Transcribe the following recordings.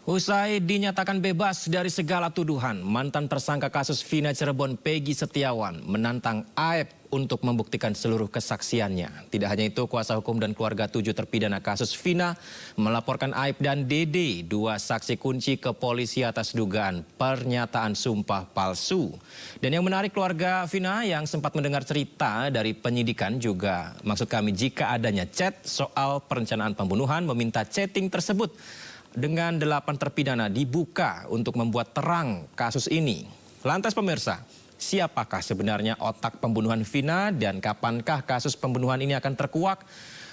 Usai dinyatakan bebas dari segala tuduhan, mantan tersangka kasus Vina Cirebon Peggy Setiawan menantang Aep untuk membuktikan seluruh kesaksiannya. Tidak hanya itu, kuasa hukum dan keluarga 7 terpidana kasus Vina melaporkan Aep dan Dede, 2 saksi kunci ke polisi atas dugaan pernyataan sumpah palsu. Dan yang menarik, keluarga Vina yang sempat mendengar cerita dari penyidikan juga, maksud kami jika adanya chat soal perencanaan pembunuhan, meminta chatting tersebut dengan 8 terpidana dibuka untuk membuat terang kasus ini. Lantas pemirsa, siapakah sebenarnya otak pembunuhan Vina dan kapankah kasus pembunuhan ini akan terkuak?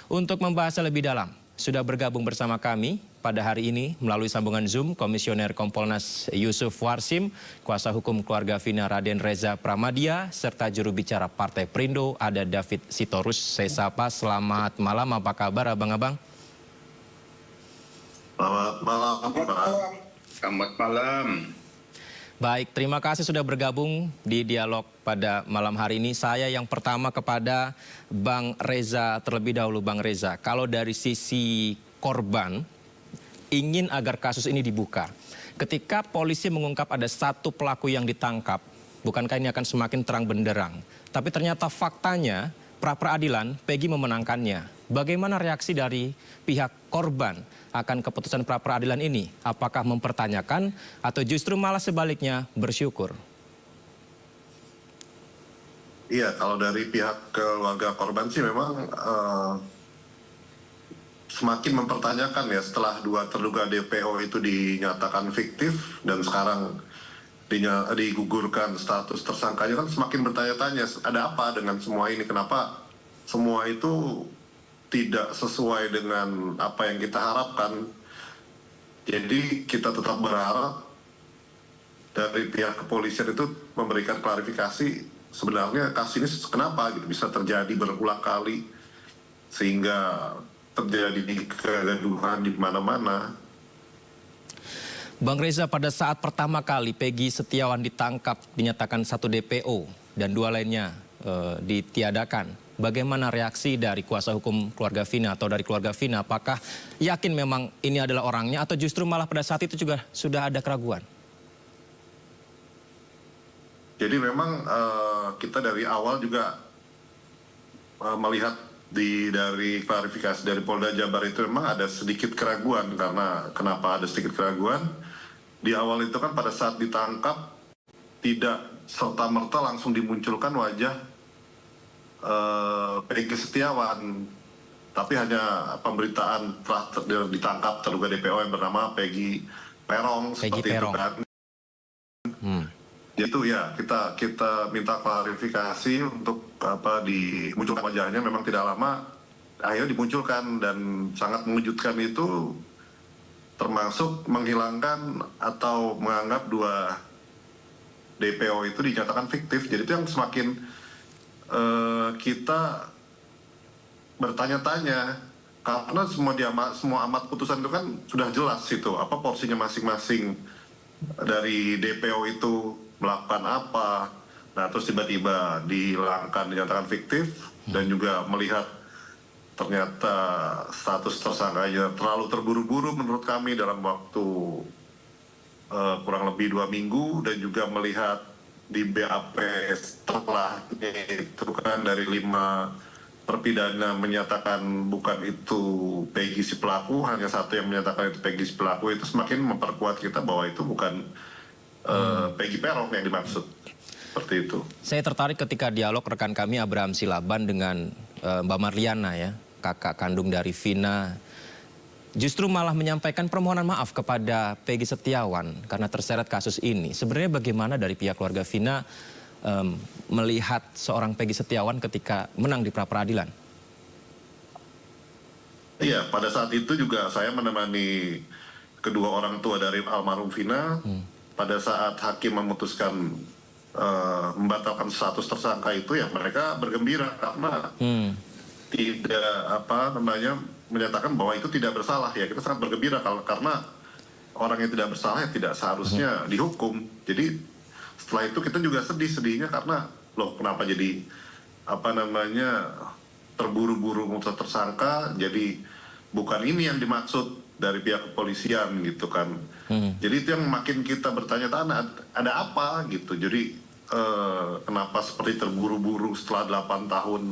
Untuk membahasnya lebih dalam, sudah bergabung bersama kami pada hari ini melalui sambungan Zoom Komisioner Kompolnas Yusuf Warsim, kuasa hukum keluarga Vina Raden Reza Pramadya, serta juru bicara Partai Perindo ada David Sitorus. Saya sapa, selamat malam, apa kabar abang-abang? Selamat malam, Pak. Selamat malam. Baik, terima kasih sudah bergabung di dialog pada malam hari ini. Saya yang pertama kepada Bang Reza terlebih dahulu. Bang Reza, kalau dari sisi korban ingin agar kasus ini dibuka, ketika polisi mengungkap ada 1 pelaku yang ditangkap, bukankah ini akan semakin terang benderang? Tapi ternyata faktanya pra-peradilan Peggy memenangkannya. Bagaimana reaksi dari pihak korban akan keputusan pra-peradilan ini? Apakah mempertanyakan atau justru malah sebaliknya bersyukur? Iya, kalau dari pihak keluarga korban sih memang semakin mempertanyakan ya, setelah 2 terduga DPO itu dinyatakan fiktif dan sekarang digugurkan status tersangkanya, kan semakin bertanya-tanya ada apa dengan semua ini, kenapa semua itu tidak sesuai dengan apa yang kita harapkan. Jadi kita tetap berharap dari pihak kepolisian itu memberikan klarifikasi sebenarnya kasus ini kenapa gitu bisa terjadi berulang kali sehingga terjadi kegaduhan di mana-mana. Bang Reza, pada saat pertama kali Peggy Setiawan ditangkap, dinyatakan 1 DPO dan 2 lainnya ditiadakan, bagaimana reaksi dari kuasa hukum keluarga Vina atau dari keluarga Vina? Apakah yakin memang ini adalah orangnya atau justru malah pada saat itu juga sudah ada keraguan? Jadi memang kita dari awal juga melihat dari klarifikasi dari Polda Jabar itu memang ada sedikit keraguan. Karena kenapa ada sedikit keraguan? Di awal itu kan pada saat ditangkap tidak serta-merta langsung dimunculkan wajah Peggy Setiawan, tapi hanya pemberitaan telah ditangkap terduga DPO yang bernama Peggy Perong, seperti itu kan. Itu ya kita minta klarifikasi untuk dimunculkan wajahnya, memang tidak lama akhirnya dimunculkan dan sangat mengejutkan itu, termasuk menghilangkan atau menganggap 2 DPO itu dinyatakan fiktif. Jadi itu yang semakin kita bertanya-tanya, karena semua amat putusan itu kan sudah jelas itu apa porsinya masing-masing dari DPO itu melakukan apa. Nah terus tiba-tiba dihilangkan, dinyatakan fiktif, dan juga melihat ternyata status tersangkanya terlalu terburu-buru menurut kami dalam waktu kurang lebih 2 minggu, dan juga melihat di BAP setelah itu kan dari 5 terpidana menyatakan bukan itu Peggy si pelaku, hanya 1 yang menyatakan itu Peggy si pelaku, itu semakin memperkuat kita bahwa itu bukan Peggy Perong yang dimaksud. Seperti itu. Saya tertarik ketika dialog rekan kami Abraham Silaban dengan Mbak Marliana ya, kakak kandung dari Vina, justru malah menyampaikan permohonan maaf kepada Peggy Setiawan karena terseret kasus ini. Sebenarnya bagaimana dari pihak keluarga Vina melihat seorang Peggy Setiawan ketika menang di pra-peradilan? Iya, pada saat itu juga saya menemani kedua orang tua dari almarhum Vina. Pada saat hakim memutuskan membatalkan status tersangka itu, ya mereka bergembira karena tidak menyatakan bahwa itu tidak bersalah. Ya kita sangat bergembira karena orang yang tidak bersalah ya tidak seharusnya dihukum. Jadi setelah itu kita juga sedihnya karena loh kenapa jadi terburu-buru memutuskan tersangka, jadi bukan ini yang dimaksud dari pihak kepolisian gitu kan. Jadi itu yang makin kita bertanya-tanya ada apa gitu. Jadi kenapa seperti terburu-buru setelah 8 tahun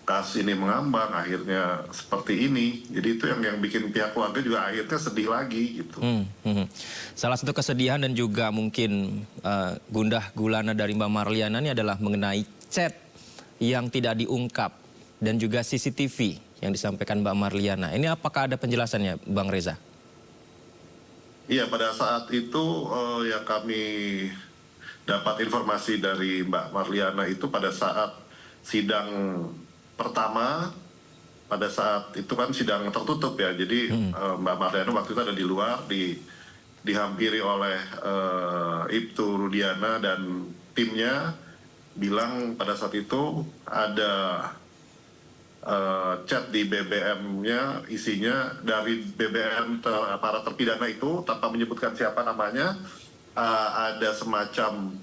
kasus ini mengambang akhirnya seperti ini. Jadi itu yang bikin pihak keluarga juga akhirnya sedih lagi gitu. Salah satu kesedihan dan juga mungkin gundah gulana dari Mbak Marliana ini adalah mengenai chat yang tidak diungkap dan juga CCTV yang disampaikan Mbak Marliana. Ini apakah ada penjelasannya, Bang Reza? Iya, pada saat itu yang kami dapat informasi dari Mbak Marliana itu pada saat sidang pertama, pada saat itu kan sidang tertutup ya. Jadi Mbak Marliana waktu itu ada di luar, dihampiri oleh Ibtu Rudiana dan timnya, bilang pada saat itu ada chat di BBM-nya, isinya dari BBM para terpidana itu tanpa menyebutkan siapa namanya, ada semacam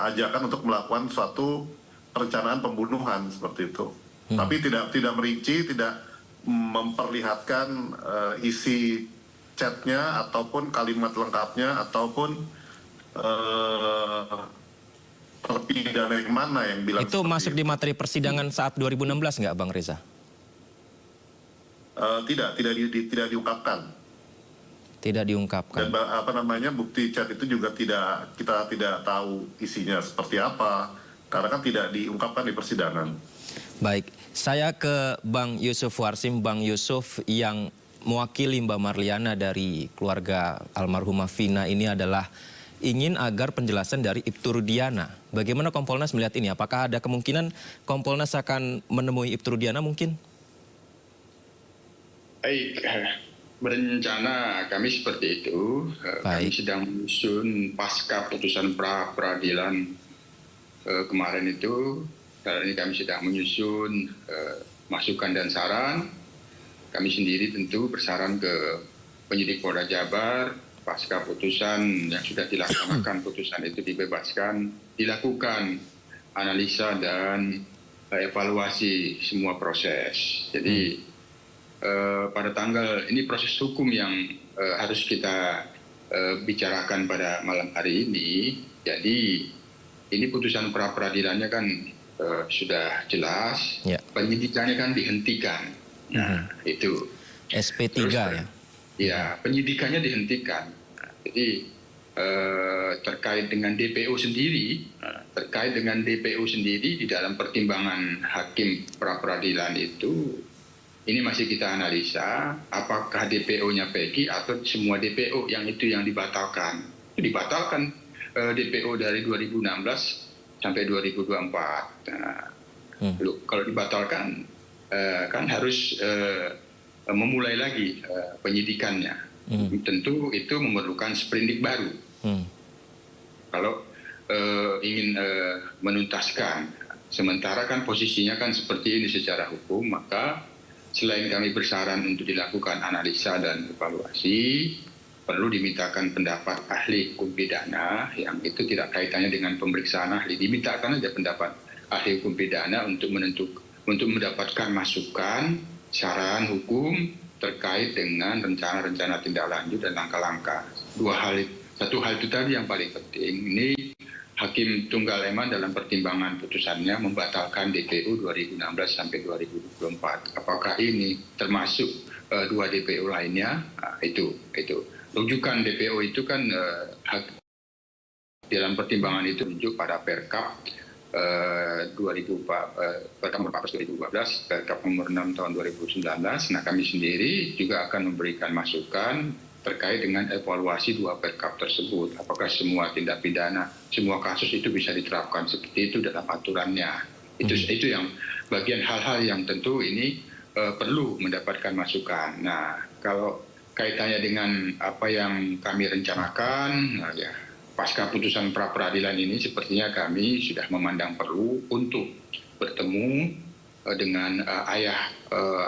ajakan untuk melakukan suatu perencanaan pembunuhan seperti itu. Tapi tidak merinci, tidak memperlihatkan isi chatnya ataupun kalimat lengkapnya ataupun terpidana yang mana yang bilang itu masuk di materi persidangan saat 2016 nggak, Bang Reza? Tidak diungkapkan. Tidak diungkapkan. Dan bukti chat itu juga kita tidak tahu isinya seperti apa karena kan tidak diungkapkan di persidangan. Baik, saya ke Bang Yusuf Warsim. Bang Yusuf, yang mewakili Mbak Marliana dari keluarga almarhumah Vina ini adalah ingin agar penjelasan dari Ibtu Rudiana. Bagaimana Kompolnas melihat ini? Apakah ada kemungkinan Kompolnas akan menemui Ibtu Rudiana mungkin? Baik, berencana kami seperti itu. Kami sedang menyusun pasca putusan pra-peradilan kemarin itu. Saat ini kami sedang menyusun masukan dan saran. Kami sendiri tentu bersaran ke penyidik Polda Jabar, pasca putusan yang sudah dilaksanakan, putusan itu dibebaskan, dilakukan analisa dan evaluasi semua proses. Jadi pada tanggal ini proses hukum yang harus kita bicarakan pada malam hari ini. Jadi ini putusan pra peradilannya kan sudah jelas, penyidikannya kan dihentikan. Nah, itu SP3 ya? Ya, penyidikannya dihentikan. Jadi terkait dengan DPO sendiri, di dalam pertimbangan hakim pra peradilan itu, ini masih kita analisa apakah DPO-nya Peggy atau semua DPO yang dibatalkan. Itu dibatalkan DPO dari 2016 sampai 2024. Nah, kalau dibatalkan kan harus memulai lagi penyidikannya. Tentu itu memerlukan sprindik baru. Kalau ingin menuntaskan, sementara kan posisinya kan seperti ini secara hukum, maka selain kami bersaran untuk dilakukan analisa dan evaluasi, perlu dimintakan pendapat ahli hukum pidana yang itu tidak kaitannya dengan pemeriksaan ahli. Dimintakan saja pendapat ahli hukum pidana untuk mendapatkan masukan, saran hukum terkait dengan rencana-rencana tindak lanjut dan langkah-langkah. Satu hal itu tadi yang paling penting. Ini Hakim Tunggal Eman dalam pertimbangan putusannya membatalkan DPO 2016 sampai 2024. Apakah ini termasuk dua DPO lainnya? Nah, itu. Rujukan DPO itu kan dalam pertimbangan itu menunjuk pada Perkap 2014, Perkap nomor 6 tahun 2019. Nah, kami sendiri juga akan memberikan masukan terkait dengan evaluasi dua Perkap tersebut. Apakah semua tindak pidana, semua kasus itu bisa diterapkan seperti itu dalam aturannya. Itu yang bagian hal-hal yang tentu ini perlu mendapatkan masukan. Nah, kalau kaitannya dengan apa yang kami rencanakan, nah ya, pasca putusan pra peradilan ini sepertinya kami sudah memandang perlu untuk bertemu dengan ayah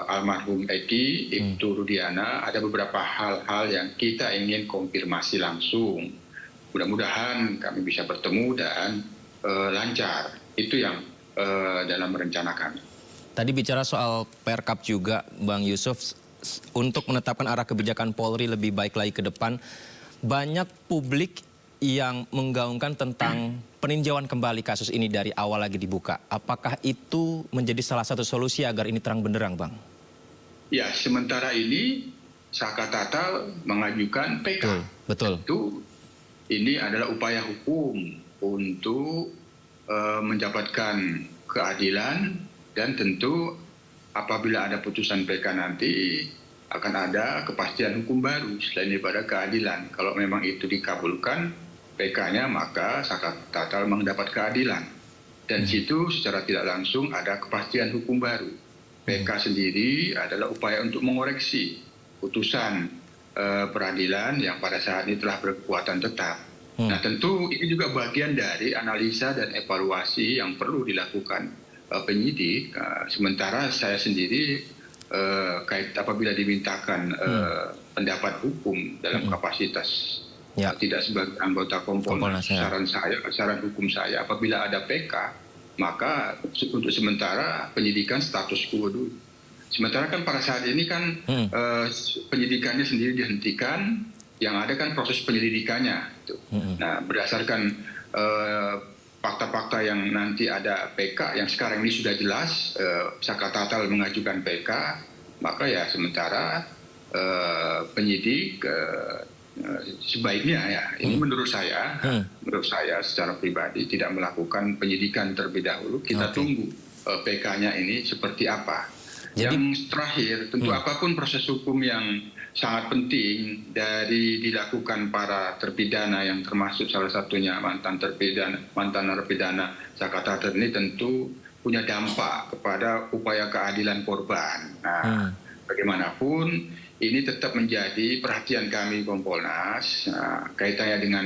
almarhum Eki, Ibtu Rudiana. Ada beberapa hal-hal yang kita ingin konfirmasi langsung. Mudah-mudahan kami bisa bertemu dan lancar. Itu yang dalam rencana kami. Tadi bicara soal Perkap juga, Bang Yusuf. untuk menetapkan arah kebijakan Polri lebih baik lagi ke depan, banyak publik yang menggaungkan tentang peninjauan kembali kasus ini dari awal lagi dibuka. Apakah itu menjadi salah satu solusi agar ini terang benderang, Bang? Ya, sementara ini Saka Tatal mengajukan PK. Betul. Itu ini adalah upaya hukum untuk mendapatkan keadilan, dan tentu apabila ada putusan PK nanti akan ada kepastian hukum baru selain daripada keadilan. Kalau memang itu dikabulkan PK-nya, maka Saka Tatal mendapat keadilan. Dan situ secara tidak langsung ada kepastian hukum baru. PK sendiri adalah upaya untuk mengoreksi putusan peradilan yang pada saat ini telah berkekuatan tetap. Nah, tentu ini juga bagian dari analisa dan evaluasi yang perlu dilakukan penyidik. Sementara saya sendiri apabila dimintakan pendapat hukum dalam kapasitas tidak sebagai anggota Kompolnas, saran hukum saya, apabila ada PK, maka untuk sementara penyidikan status quo dulu. Sementara kan pada saat ini kan penyidikannya sendiri dihentikan, yang ada kan proses penyelidikannya. Nah, berdasarkan fakta-fakta yang nanti ada PK, yang sekarang ini sudah jelas, Saka Tatal mengajukan PK, maka ya sementara penyidik sebaiknya ya, ini menurut saya secara pribadi tidak melakukan penyidikan terlebih dahulu. Kita tunggu PK-nya ini seperti apa. Jadi, yang terakhir, tentu apapun proses hukum yang sangat penting dari dilakukan para terpidana, yang termasuk salah satunya mantan narapidana Saka Tatal ini, tentu punya dampak kepada upaya keadilan korban. Nah, bagaimanapun ini tetap menjadi perhatian kami Kompolnas, kaitannya dengan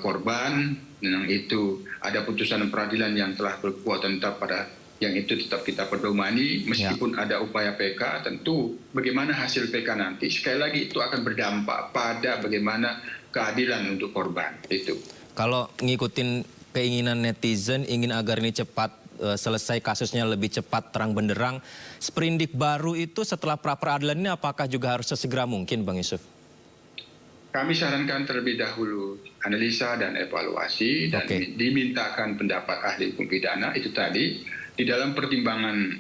korban, yang itu ada putusan peradilan yang telah berkekuatan tetap pada yang itu tetap kita pedomani, meskipun ada upaya PK, tentu bagaimana hasil PK nanti, sekali lagi itu akan berdampak pada bagaimana keadilan untuk korban itu. Kalau ngikutin keinginan netizen, ingin agar ini cepat selesai kasusnya lebih cepat terang benderang, sprindik baru itu setelah pra-peradilan ini apakah juga harus sesegera mungkin, Bang Yusuf? Kami sarankan terlebih dahulu analisa dan evaluasi, dan dimintakan pendapat ahli hukum pidana itu tadi. Di dalam pertimbangan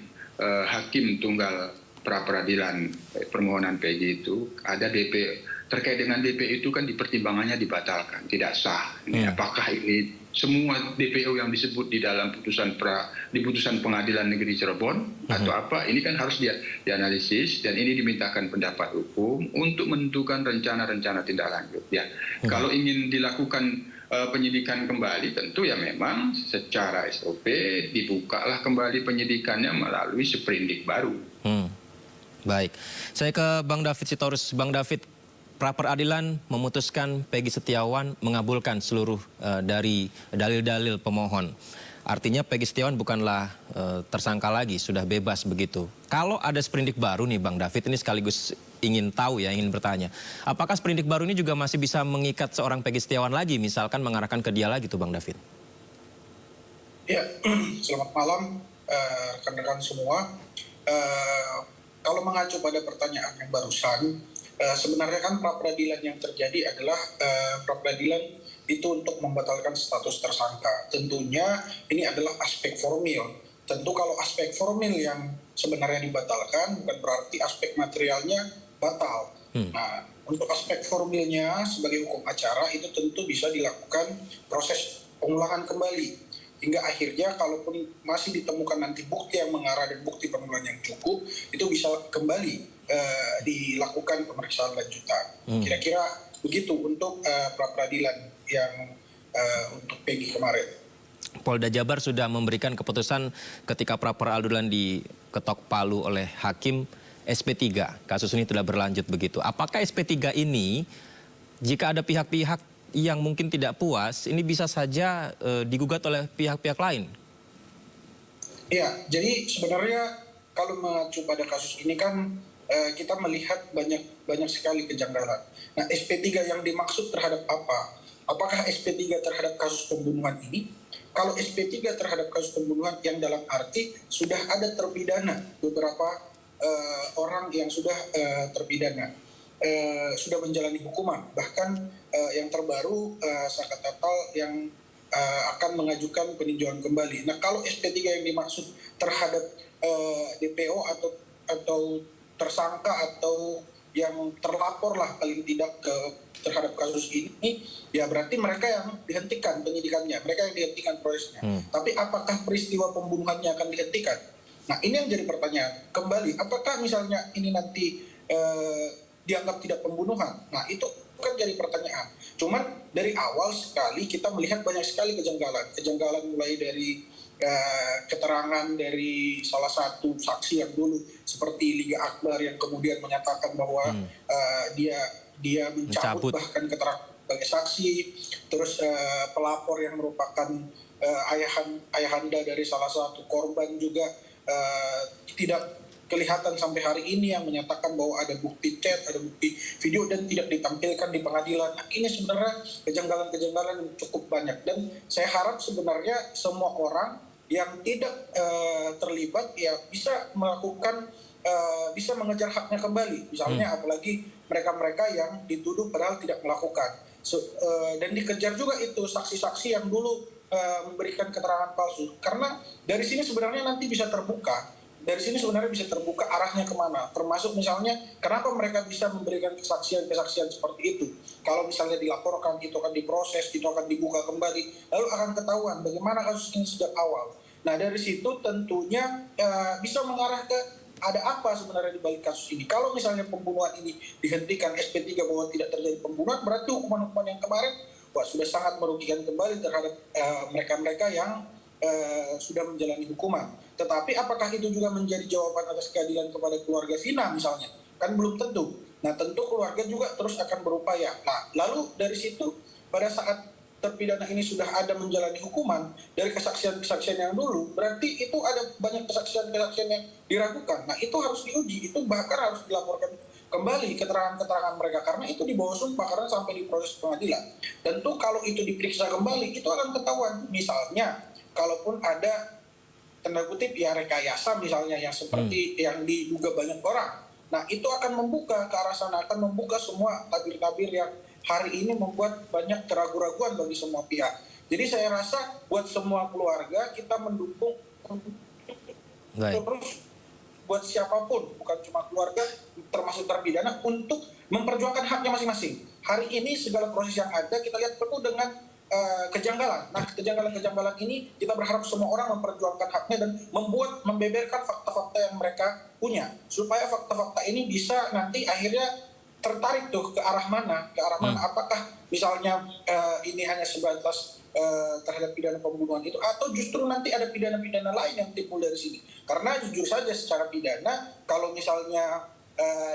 hakim tunggal pra-peradilan permohonan PG itu ada DP, terkait dengan DP itu kan di pertimbangannya dibatalkan, tidak sah. Apakah ini semua DPO yang disebut di dalam putusan pengadilan negeri Cirebon atau apa? Ini kan harus dianalisis, dan ini dimintakan pendapat hukum untuk menentukan rencana-rencana tindak lanjut. Ya, kalau ingin dilakukan penyidikan kembali, tentu ya memang secara SOP dibukalah kembali penyidikannya melalui sprindik baru. Baik, saya ke Bang David Sitorus. Bang David, pra-peradilan memutuskan Peggy Setiawan mengabulkan seluruh dari dalil-dalil pemohon. Artinya Peggy Setiawan bukanlah tersangka lagi, sudah bebas begitu. Kalau ada sprindik baru nih Bang David, ini sekaligus ingin tahu ya, ingin bertanya. Apakah sprindik baru ini juga masih bisa mengikat seorang Peggy Setiawan lagi, misalkan mengarahkan ke dia lagi tuh Bang David? Ya, selamat malam rekan-rekan semua. Kalau mengacu pada pertanyaan yang barusan, sebenarnya kan pra-peradilan yang terjadi adalah pra-peradilan itu untuk membatalkan status tersangka. Tentunya ini adalah aspek formil. Tentu kalau aspek formil yang sebenarnya dibatalkan bukan berarti aspek materialnya batal. Nah, untuk aspek formilnya sebagai hukum acara itu tentu bisa dilakukan proses pengulangan kembali. Hingga akhirnya kalaupun masih ditemukan nanti bukti yang mengarah dan bukti pemulangan yang cukup, itu bisa kembali dilakukan pemeriksaan lanjutan. Kira-kira begitu untuk pra-peradilan yang untuk Peggy kemarin. Polda Jabar sudah memberikan keputusan ketika pra-peradilan diketok palu oleh hakim SP3. Kasus ini telah berlanjut begitu. Apakah SP3 ini, jika ada pihak-pihak yang mungkin tidak puas, ini bisa saja digugat oleh pihak-pihak lain? Ya, jadi sebenarnya kalau mengacu pada kasus ini kan kita melihat banyak sekali kejanggalan. Nah, SP3 yang dimaksud terhadap apa? Apakah SP3 terhadap kasus pembunuhan ini? Kalau SP3 terhadap kasus pembunuhan yang dalam arti sudah ada terpidana beberapa orang yang sudah terpidana, sudah menjalani hukuman. Bahkan yang terbaru Saka Tatal yang akan mengajukan peninjauan kembali. Nah, kalau SP3 yang dimaksud terhadap DPO atau tersangka atau yang terlapor lah paling tidak terhadap kasus ini, ya berarti mereka yang dihentikan penyidikannya, mereka yang dihentikan prosesnya. Tapi apakah peristiwa pembunuhannya akan dihentikan? Nah, ini yang jadi pertanyaan. Kembali, apakah misalnya ini nanti dianggap tidak pembunuhan? Nah, itu kan jadi pertanyaan. Cuman dari awal sekali kita melihat banyak sekali kejanggalan. Kejanggalan mulai dari keterangan dari salah satu saksi yang dulu seperti Liga Akbar yang kemudian menyatakan bahwa dia mencabut bahkan keterangan sebagai saksi. Terus pelapor yang merupakan ayahanda dari salah satu korban juga tidak kelihatan sampai hari ini, yang menyatakan bahwa ada bukti chat, ada bukti video dan tidak ditampilkan di pengadilan. Nah, ini sebenarnya kejanggalan-kejanggalan yang cukup banyak, dan saya harap sebenarnya semua orang yang tidak terlibat ya bisa melakukan bisa mengejar haknya kembali. Misalnya apalagi mereka-mereka yang dituduh padahal tidak melakukan. Dan dikejar juga itu saksi-saksi yang dulu memberikan keterangan palsu, karena dari sini sebenarnya nanti bisa terbuka. Dari sini sebenarnya bisa terbuka arahnya kemana, termasuk misalnya kenapa mereka bisa memberikan kesaksian-kesaksian seperti itu. Kalau misalnya dilaporkan, itu akan diproses, itu akan dibuka kembali, lalu akan ketahuan bagaimana kasus ini sejak awal. Nah, dari situ tentunya bisa mengarah ke ada apa sebenarnya di balik kasus ini. Kalau misalnya pembunuhan ini dihentikan SP3 bahwa tidak terjadi pembunuhan, berarti hukuman-hukuman yang kemarin sudah sangat merugikan kembali terhadap mereka-mereka yang sudah menjalani hukuman. Tetapi apakah itu juga menjadi jawaban atas keadilan kepada keluarga Vina misalnya? Kan belum tentu. Nah, tentu keluarga juga terus akan berupaya. Nah, lalu dari situ pada saat terpidana ini sudah ada menjalani hukuman dari kesaksian-kesaksian yang dulu, berarti itu ada banyak kesaksian-kesaksian yang diragukan. Nah, itu harus diuji, itu bahkan harus dilaporkan kembali keterangan-keterangan mereka, karena itu di bawah sumpah, karena sampai di proses pengadilan. Tentu kalau itu diperiksa kembali, itu akan ketahuan. Misalnya, kalaupun ada tanda kutip ya rekayasa misalnya yang seperti yang diduga banyak orang, nah itu akan membuka ke arah sana, akan membuka semua tabir-tabir yang hari ini membuat banyak keraguan-raguan bagi semua pihak. Jadi saya rasa buat semua keluarga kita mendukung terus buat siapapun, bukan cuma keluarga termasuk terpidana, untuk memperjuangkan haknya masing-masing. Hari ini segala proses yang ada kita lihat penuh dengan kejanggalan. Nah, kejanggalan-kejanggalan ini kita berharap semua orang memperjuangkan haknya dan membeberkan fakta-fakta yang mereka punya, supaya fakta-fakta ini bisa nanti akhirnya tertarik tuh ke arah mana, apakah misalnya ini hanya sebatas terhadap pidana pembunuhan itu, atau justru nanti ada pidana-pidana lain yang timbul dari sini. Karena jujur saja secara pidana, kalau misalnya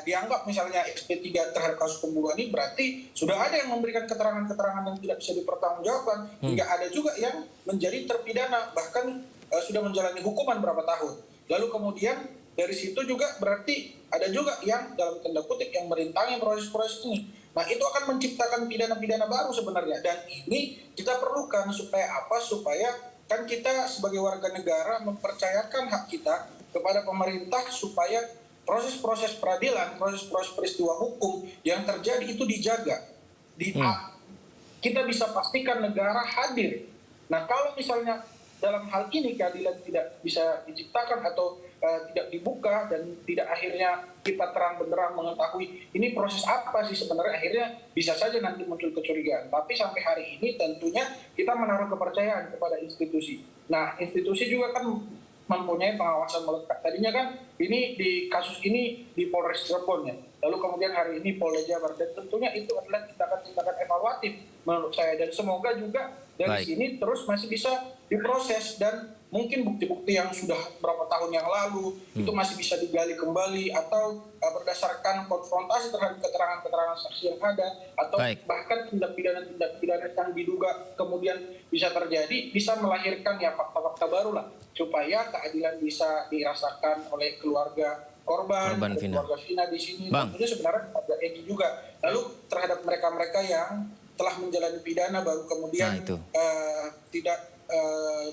dianggap misalnya SP3 terhadap kasus pembunuhan ini, berarti sudah ada yang memberikan keterangan-keterangan yang tidak bisa dipertanggungjawabkan, hingga ada juga yang menjadi terpidana bahkan sudah menjalani hukuman berapa tahun. Lalu kemudian dari situ juga berarti ada juga yang dalam tanda kutip yang merintangi proses-proses ini. Nah, itu akan menciptakan pidana-pidana baru sebenarnya, dan ini kita perlukan supaya apa? Supaya kan kita sebagai warga negara mempercayakan hak kita kepada pemerintah, supaya proses-proses peradilan, proses-proses peristiwa hukum yang terjadi itu dijaga. Kita bisa pastikan negara hadir. Nah, kalau misalnya dalam hal ini keadilan tidak bisa diciptakan atau tidak dibuka, dan tidak akhirnya kita terang benderang mengetahui ini proses apa sih sebenarnya, akhirnya bisa saja nanti muncul kecurigaan. Tapi sampai hari ini tentunya kita menaruh kepercayaan kepada institusi. Nah, institusi juga kan mempunyai pengawasan melekat. Tadinya kan ini di kasus ini di Polres Cirebon ya, lalu kemudian hari ini Polda Jabar, dan tentunya itu adalah tindakan-tindakan evaluatif menurut saya, dan semoga juga dari sini terus masih bisa diproses, dan mungkin bukti-bukti yang sudah berapa tahun yang lalu itu masih bisa digali kembali, atau berdasarkan konfrontasi terhadap keterangan-keterangan saksi yang ada, atau bahkan tindak pidana yang diduga kemudian bisa terjadi, bisa melahirkan ya fakta-fakta baru lah, supaya keadilan bisa dirasakan oleh keluarga korban keluarga Vina di sini. Tentunya sebenarnya ada Egy juga. Lalu terhadap mereka-mereka yang telah menjalani pidana baru kemudian tidak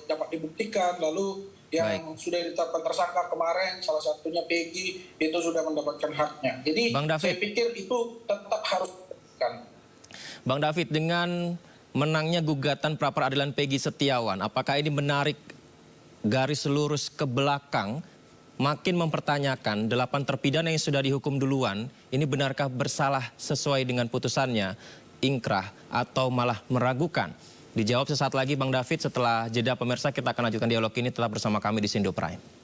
dapat dibuktikan, lalu yang sudah ditetapkan tersangka kemarin, salah satunya Peggy, itu sudah mendapatkan haknya. Jadi Bang David, saya pikir itu tetap harus dilakukan. Bang David, dengan menangnya gugatan pra-peradilan Peggy Setiawan, apakah ini menarik garis lurus ke belakang, makin mempertanyakan 8 terpidana yang sudah dihukum duluan, ini benarkah bersalah sesuai dengan putusannya, ingkrah, atau malah meragukan? Dijawab sesaat lagi Bang David. Setelah jeda pemirsa, kita akan lanjutkan dialog ini, tetap bersama kami di Sindo Prime.